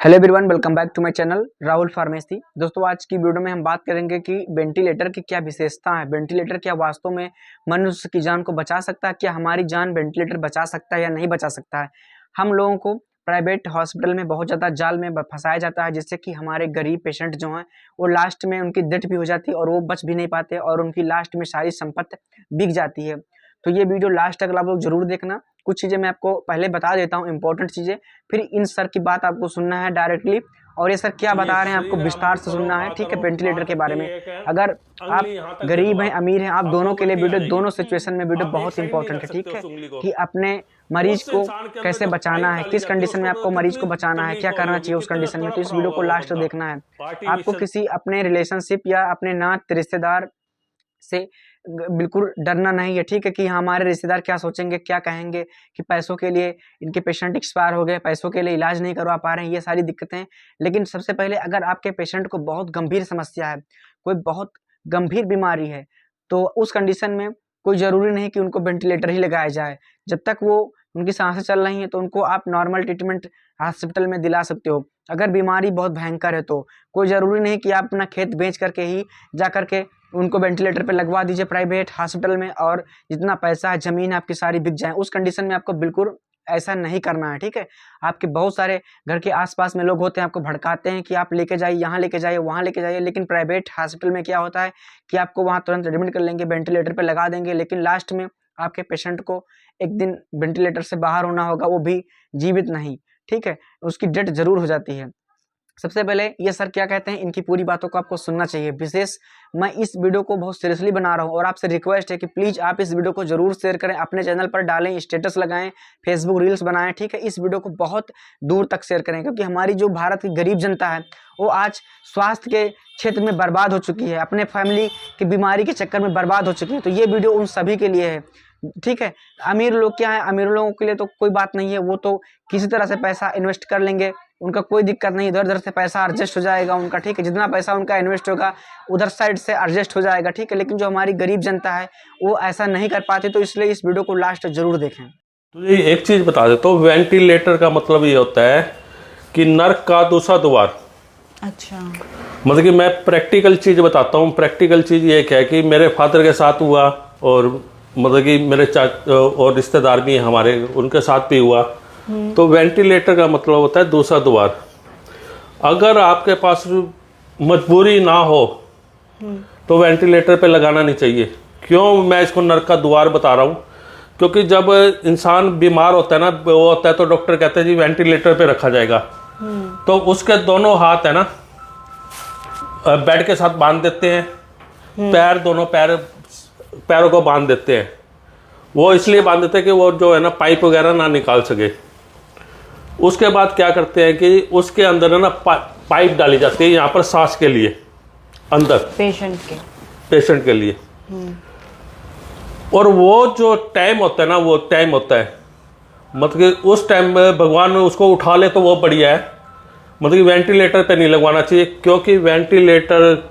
Hello everyone, welcome back to my channel Rahul pharmacy. दोस्तों, आज की वीडियो में हम बात करेंगे कि वेंटिलेटर की क्या विशेषता है। वेंटिलेटर क्या वास्तव में मनुष्य की जान को बचा सकता है? क्या हमारी जान वेंटिलेटर बचा सकता है या नहीं बचा सकता है? हम लोगों को प्राइवेट हॉस्पिटल में बहुत ज़्यादा जाल में फंसाया जाता है, जिससे कि हमारे गरीब पेशेंट जो हैं वो लास्ट में उनकी डेथ भी हो जाती है और वो बच भी नहीं पाते और उनकी लास्ट में सारी संपत्ति बिक जाती है। तो ये वीडियो लास्ट तक आप लोग जरूर देखना। कुछ चीज़ें मैं आपको पहले बता देता हूँ, इंपॉर्टेंट चीज़ें, फिर इन सर की बात आपको सुनना है डायरेक्टली, और ये सर क्या बता रहे हैं आपको विस्तार से सुनना है। ठीक है, वेंटिलेटर के बारे में। अगर आप गरीब हैं अमीर हैं, आप दोनों के लिए वीडियो, दोनों सिचुएशन में वीडियो बहुत इंपॉर्टेंट है। ठीक है, कि अपने मरीज को कैसे बचाना है, किस कंडीशन में आपको मरीज को बचाना है, क्या करना चाहिए उस कंडीशन में, तो इस वीडियो को लास्ट तक देखना है। आपको किसी अपने रिलेशनशिप या अपने नाते रिश्तेदार से बिल्कुल डरना नहीं है। ठीक है, कि हमारे रिश्तेदार क्या सोचेंगे, क्या कहेंगे कि पैसों के लिए इनके पेशेंट एक्सपायर हो गए, पैसों के लिए इलाज नहीं करवा पा रहे हैं, ये सारी दिक्कतें। लेकिन सबसे पहले, अगर आपके पेशेंट को बहुत गंभीर समस्या है, कोई बहुत गंभीर बीमारी है, तो उस कंडीशन में कोई ज़रूरी नहीं कि उनको वेंटिलेटर ही लगाया जाए। जब तक वो उनकी सांसें चल रही हैं तो उनको आप नॉर्मल ट्रीटमेंट हॉस्पिटल में दिला सकते हो। अगर बीमारी बहुत भयंकर है तो कोई ज़रूरी नहीं कि आप अपना खेत बेच करके ही जा करके उनको वेंटिलेटर पे लगवा दीजिए प्राइवेट हॉस्पिटल में, और जितना पैसा है, ज़मीन आपकी सारी बिक जाए। उस कंडीशन में आपको बिल्कुल ऐसा नहीं करना है। ठीक है, आपके बहुत सारे घर के आसपास में लोग होते हैं, आपको भड़काते हैं कि आप लेके जाइए, यहाँ लेके जाइए, वहाँ लेके जाइए। लेकिन प्राइवेट हॉस्पिटल में क्या होता है कि आपको वहाँ तुरंत एडमिट कर लेंगे, वेंटिलेटर पे लगा देंगे, लेकिन लास्ट में आपके पेशेंट को एक दिन वेंटिलेटर से बाहर होना होगा, वो भी जीवित नहीं। ठीक है, उसकी डेथ जरूर हो जाती है। सबसे पहले ये सर क्या कहते हैं, इनकी पूरी बातों को आपको सुनना चाहिए। विशेष मैं इस वीडियो को बहुत सीरियसली बना रहा हूँ और आपसे रिक्वेस्ट है कि प्लीज़ आप इस वीडियो को जरूर शेयर करें, अपने चैनल पर डालें, स्टेटस लगाएं, फेसबुक रील्स बनाएं। ठीक है, इस वीडियो को बहुत दूर तक शेयर करें, क्योंकि हमारी जो भारत की गरीब जनता है वो आज स्वास्थ्य के क्षेत्र में बर्बाद हो चुकी है, अपने फैमिली की बीमारी के चक्कर में बर्बाद हो चुकी है। तो ये वीडियो उन सभी के लिए है। ठीक है, अमीर लोग क्या है, अमीर लोगों के लिए तो कोई बात नहीं है, वो तो किसी तरह से पैसा इन्वेस्ट कर लेंगे, उनका कोई दिक्कत नहीं, इधर उधर से पैसा एडजस्ट हो जाएगा उनका। ठीक है, जितना पैसा उनका इन्वेस्ट होगा उधर साइड से एडजस्ट हो जाएगा। ठीक है, लेकिन जो हमारी गरीब जनता है वो ऐसा नहीं कर पाती, तो इसलिए इस वीडियो को लास्ट जरूर देखें। तो ये एक चीज़ बता देता हूँ, वेंटिलेटर का मतलब ये होता है कि नर्क का दूसरा द्वार। अच्छा, मतलब कि मैं प्रैक्टिकल चीज़ बताता हूँ। प्रैक्टिकल चीज़ ये क्या है कि मेरे फादर के साथ हुआ, और मतलब कि मेरे और रिश्तेदार भी हैं हमारे, उनके साथ भी हुआ। तो वेंटिलेटर का मतलब होता है दूसरा द्वार। अगर आपके पास मजबूरी ना हो तो वेंटिलेटर पे लगाना नहीं चाहिए। क्यों मैं इसको नर्क का द्वार बता रहा हूँ? क्योंकि जब इंसान बीमार होता है ना, वो होता है, तो डॉक्टर कहते हैं जी वेंटिलेटर पे रखा जाएगा, तो उसके दोनों हाथ है ना बेड के साथ बांध देते हैं, पैर, दोनों पैरों को बांध देते हैं। वो इसलिए बांध देते हैं कि वो जो है ना पाइप वगैरह ना निकाल सके। उसके बाद क्या करते हैं कि उसके अंदर है ना पाइप डाली जाती है यहाँ पर सांस के लिए, अंदर पेशेंट के लिए। और वो जो टाइम होता है ना, वो टाइम होता है, मतलब कि उस टाइम में भगवान उसको उठा ले तो वो बढ़िया है। मतलब कि वेंटिलेटर पे नहीं लगवाना चाहिए, क्योंकि वेंटिलेटर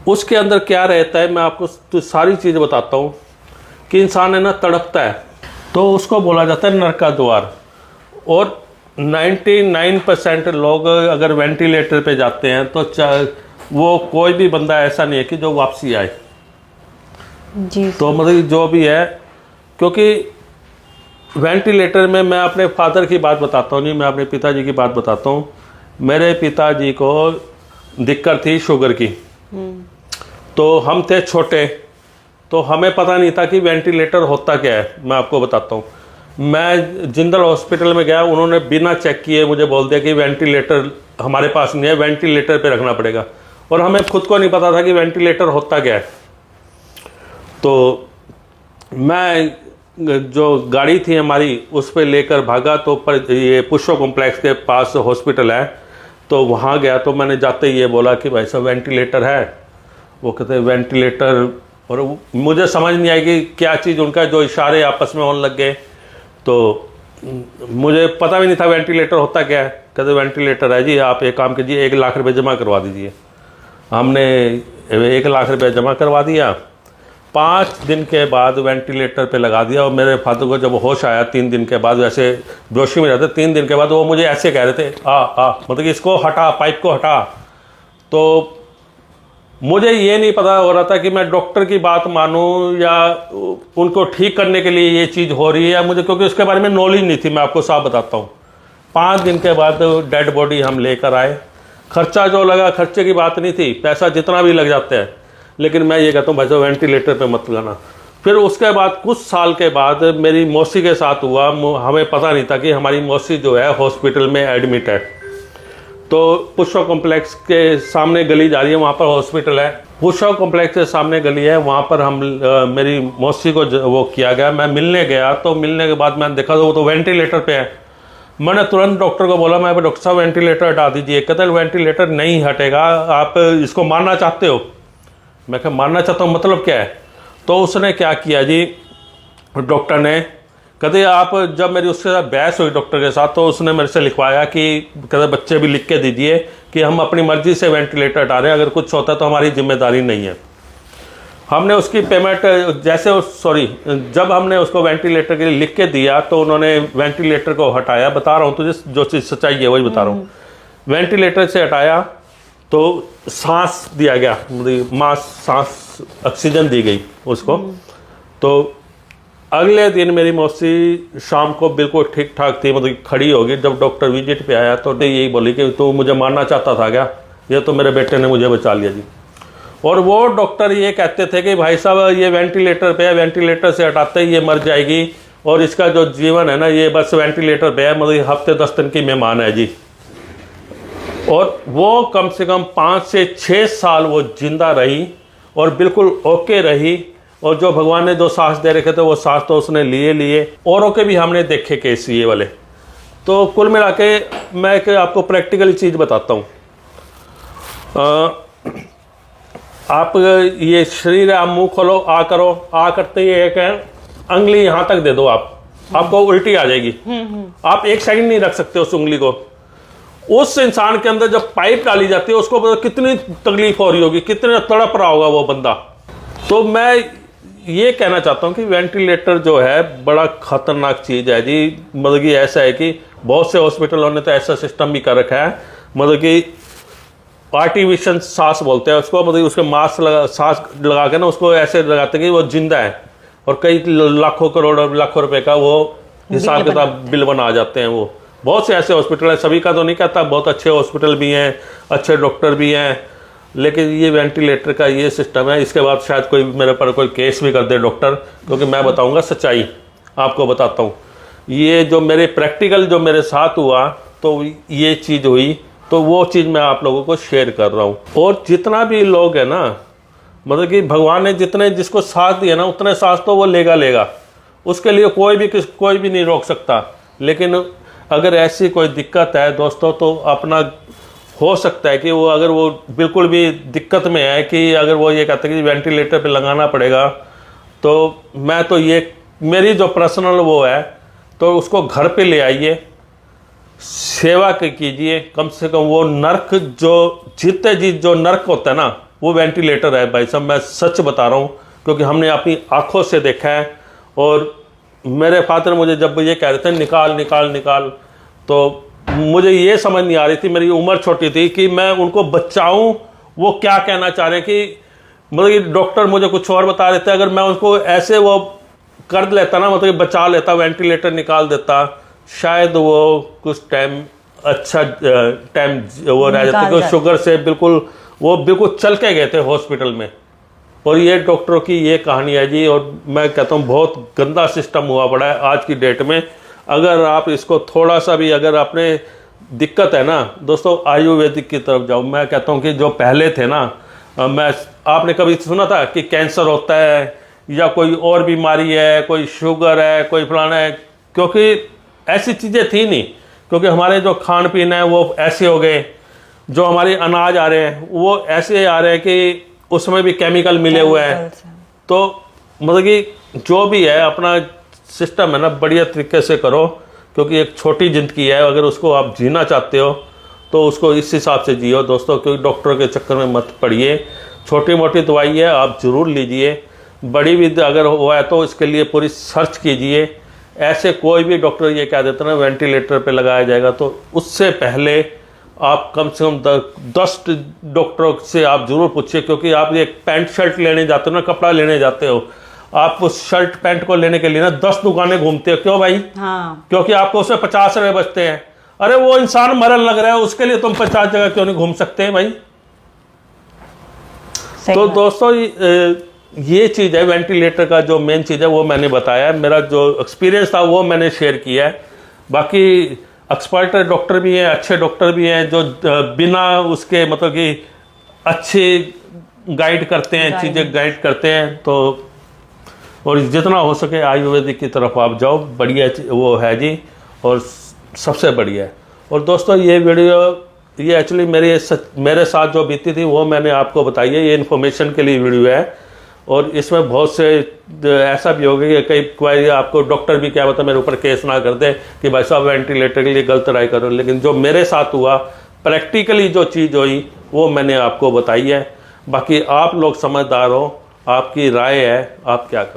उसके अंदर क्या रहता है, मैं आपको तो सारी चीज़ बताता हूँ। कि इंसान है ना तड़पता है, तो उसको बोला जाता है नर्क का द्वार। और 99% लोग अगर वेंटिलेटर पे जाते हैं तो वो कोई भी बंदा ऐसा नहीं है कि जो वापसी आए जी। तो मतलब जो भी है, क्योंकि वेंटिलेटर में मैं अपने फादर की बात बताता हूँ, नहीं मैं अपने पिताजी की बात बताता हूँ। मेरे पिताजी को दिक्कत थी शुगर की, तो हम थे छोटे, तो हमें पता नहीं था कि वेंटिलेटर होता क्या है। मैं आपको बताता हूँ, मैं जिंदल हॉस्पिटल में गया, उन्होंने बिना चेक किए मुझे बोल दिया कि वेंटिलेटर हमारे पास नहीं है, वेंटिलेटर पे रखना पड़ेगा। और हमें खुद को नहीं पता था कि वेंटिलेटर होता क्या है। तो मैं जो गाड़ी थी हमारी उस पर लेकर भागा, तो पर ये पुष्पा कॉम्प्लेक्स के पास हॉस्पिटल है, तो वहाँ गया। तो मैंने जाते ही ये बोला कि भाई साहब वेंटिलेटर है? वो कहते हैं वेंटिलेटर, और मुझे समझ नहीं आई कि क्या चीज़, उनका जो इशारे आपस में होने लग गए। तो मुझे पता भी नहीं था वेंटिलेटर होता क्या है। कहते वेंटिलेटर है जी, आप एक काम कीजिए, 1 लाख रुपए जमा करवा दीजिए। हमने 1 लाख रुपए जमा करवा दिया। 5 दिन के बाद वेंटिलेटर पे लगा दिया और मेरे फादर को जब होश आया 3 दिन के बाद, वैसे बेहोशी में रहते 3 दिन के बाद, वो मुझे ऐसे कह रहे थे मतलब कि इसको हटा, पाइप को हटा। तो मुझे ये नहीं पता हो रहा था कि मैं डॉक्टर की बात मानूं या उनको ठीक करने के लिए ये चीज़ हो रही है या मुझे, क्योंकि उसके बारे में नॉलेज नहीं थी। मैं आपको साफ बताता हूँ। 5 दिन के बाद डेड बॉडी हम लेकर आए। खर्चा जो लगा, खर्चे की बात नहीं थी, पैसा जितना भी लग जाता है, लेकिन मैं ये कहता हूँ भाई साहब वेंटिलेटर पे मत लगाना। फिर उसके बाद कुछ साल के बाद मेरी मौसी के साथ हुआ। हमें पता नहीं था कि हमारी मौसी जो है हॉस्पिटल में एडमिट है। तो पुष्पा कॉम्प्लेक्स के सामने गली जा रही है, वहाँ पर हॉस्पिटल है। पुष्पा कॉम्प्लेक्स के सामने गली है, वहाँ पर हम मेरी मौसी को वो किया गया। मैं मिलने गया, तो मिलने के बाद मैंने देखा तो वो तो वेंटिलेटर पे है। मैंने तुरंत डॉक्टर को बोला, मैं डॉक्टर साहब वेंटिलेटर हटा दीजिए। कहते हैं वेंटिलेटर नहीं हटेगा, आप इसको मारना चाहते हो। मैं कहा मारना चाहता हूँ मतलब क्या है? तो उसने क्या किया जी, डॉक्टर ने कहते आप, जब मेरी उसके साथ बहस हुई डॉक्टर के साथ, तो उसने मेरे से लिखवाया कि कहते बच्चे भी लिख के दीजिए कि हम अपनी मर्जी से वेंटिलेटर हटा रहे हैं, अगर कुछ होता है तो हमारी जिम्मेदारी नहीं है। हमने उसकी पेमेंट जैसे जब हमने उसको वेंटिलेटर के लिए लिख के दिया तो उन्होंने वेंटिलेटर को हटाया। बता रहा हूँ तुझे जो चीज़ सच्चाई है वही बता रहा हूँ। वेंटिलेटर से हटाया तो सांस दिया गया, मतलब सांस ऑक्सीजन दी गई उसको। तो अगले दिन मेरी मौसी शाम को बिल्कुल ठीक ठाक थी, मतलब खड़ी होगी। जब डॉक्टर विजिट पे आया तो यही बोली कि तू मुझे मारना चाहता था क्या? ये तो मेरे बेटे ने मुझे बचा लिया जी। और वो डॉक्टर ये कहते थे कि भाई साहब ये वेंटिलेटर पे है, वेंटिलेटर से हटाते ही ये मर जाएगी और इसका जो जीवन है ना ये बस वेंटिलेटर पे है, मतलब हफ्ते 10 दिन की मेहमान है जी। और वो कम से कम 5 से 6 साल वो जिंदा रही और बिल्कुल ओके रही। और जो भगवान ने जो सांस दे रखे थे वो सांस तो उसने लिए। औरों के भी हमने देखे केस ये वाले। तो कुल मिला के मैं एक आपको प्रैक्टिकल चीज़ बताता हूँ। आप ये शरीर है, आप मुंह खोलो, आ करो, आ करते ही एक अंगुली यहाँ तक दे दो, आपको उल्टी आ जाएगी। आप 1 सेकंड नहीं रख सकते उस उंगली को। उस इंसान के अंदर जब पाइप डाली जाती है उसको कितनी तकलीफ हो रही होगी, कितने तड़प रहा होगा वो बंदा। तो मैं ये कहना चाहता हूँ कि वेंटिलेटर जो है बड़ा खतरनाक चीज़ है जी। मतलब कि ऐसा है कि बहुत से हॉस्पिटलों ने तो ऐसा सिस्टम भी कर रखा है, मतलब कि आर्टिफिशियल सांस बोलते हैं उसको, मतलब उसके सांस लगा के ना उसको ऐसे लगाते हैं कि वो जिंदा है। और कई लाखों करोड़ों लाखों रुपए का वो हिसाब किताब बिल बना जाते हैं। वो बहुत से ऐसे हॉस्पिटल हैं, सभी का तो नहीं कहता, बहुत अच्छे हॉस्पिटल भी हैं, अच्छे डॉक्टर भी हैं, लेकिन ये वेंटिलेटर का ये सिस्टम है। इसके बाद शायद कोई मेरे पर कोई केस भी कर दे डॉक्टर, क्योंकि मैं बताऊंगा सच्चाई, आपको बताता हूँ। ये जो मेरे प्रैक्टिकल जो मेरे साथ हुआ तो ये चीज़ हुई, तो वो चीज़ मैं आप लोगों को शेयर कर रहा हूँ। और जितना भी लोग है ना, मतलब कि भगवान ने जितने जिसको साथ दिया ना उतने सांस तो वो लेगा। उसके लिए कोई भी नहीं रोक सकता। लेकिन अगर ऐसी कोई दिक्कत है दोस्तों, तो अपना हो सकता है कि वो अगर वो बिल्कुल भी दिक्कत में है कि अगर वो ये कहते हैं कि वेंटिलेटर पे लगाना पड़ेगा, तो मैं तो ये मेरी जो पर्सनल वो है, तो उसको घर पे ले आइए, सेवा कीजिए। कम से कम वो नर्क जो नर्क होता है ना, वो वेंटिलेटर है भाई साहब। मैं सच बता रहा हूँ, क्योंकि हमने अपनी आंखों से देखा है। और मेरे फादर मुझे जब ये कह रहे थे निकाल, तो मुझे ये समझ नहीं आ रही थी, मेरी उम्र छोटी थी, कि मैं उनको बचाऊं। वो क्या कहना चाह रहे हैं कि मतलब कि डॉक्टर मुझे कुछ और बता रहे थे। अगर मैं उनको ऐसे वो कर लेता ना, मतलब कि बचा लेता, वेंटिलेटर निकाल देता, शायद वो कुछ टाइम अच्छा टाइम वो रह जाते, क्योंकि शुगर से बिल्कुल चल के गए थे हॉस्पिटल में। और ये डॉक्टरों की ये कहानी है जी। और मैं कहता हूँ बहुत गंदा सिस्टम हुआ पड़ा है आज की डेट में। अगर आप इसको थोड़ा सा भी अगर आपने दिक्कत है ना दोस्तों, आयुर्वेदिक की तरफ जाओ। मैं कहता हूँ कि जो पहले थे ना, आपने कभी सुना था कि कैंसर होता है या कोई और बीमारी है, कोई शुगर है, कोई फलाना है? क्योंकि ऐसी चीज़ें थी नहीं, क्योंकि हमारे जो खान पीन है वो ऐसे हो गए, जो हमारे अनाज आ रहे हैं वो ऐसे आ रहे हैं कि उसमें भी केमिकल मिले हुए हैं। तो मतलब कि जो भी है अपना सिस्टम है ना, बढ़िया तरीके से करो, क्योंकि एक छोटी ज़िंदगी है। अगर उसको आप जीना चाहते हो तो उसको इस हिसाब से जियो दोस्तों, क्योंकि डॉक्टर के चक्कर में मत पड़िए। छोटी मोटी दवाई है आप ज़रूर लीजिए, बड़ी भी अगर हुआ है तो इसके लिए पूरी सर्च कीजिए। ऐसे कोई भी डॉक्टर ये कह देता ना वेंटिलेटर पे लगाया जाएगा, तो उससे पहले आप कम से कम 10 डॉक्टरों से आप जरूर पूछिए, क्योंकि आप ये पैंट शर्ट लेने जाते हो ना, कपड़ा लेने जाते हो, आप उस शर्ट पैंट को लेने के लिए ना 10 दुकानें घूमते हो। क्यों भाई? हाँ। क्योंकि आपको उसमें 50 रुपये बचते हैं। अरे वो इंसान मरन लग रहा है, उसके लिए तुम 50 जगह क्यों नहीं घूम सकते हैं भाई? तो दोस्तों ये चीज़ है, वेंटिलेटर का जो मेन चीज़ है वो मैंने बताया, मेरा जो एक्सपीरियंस था वो मैंने शेयर किया है। बाकी एक्सपर्ट डॉक्टर भी हैं, अच्छे डॉक्टर भी हैं जो बिना उसके मतलब कि अच्छे गाइड करते हैं, चीज़ें गाइड करते हैं। तो और जितना हो सके आयुर्वेदिक की तरफ आप जाओ, बढ़िया वो है जी, और सबसे बढ़िया है। और दोस्तों ये वीडियो ये एक्चुअली मेरे साथ जो बीती थी वो मैंने आपको बताई है, ये इन्फॉर्मेशन के लिए वीडियो है। और इसमें बहुत से ऐसा भी हो गया कि कोई आपको डॉक्टर भी क्या बता मेरे ऊपर केस ना कर दे कि भाई साहब वेंटिलेटर के लिए गलत राय करो, लेकिन जो मेरे साथ हुआ प्रैक्टिकली जो चीज़ हुई वो मैंने आपको बताई है। बाकी आप लोग समझदार हो, आपकी राय है, आप क्या करो।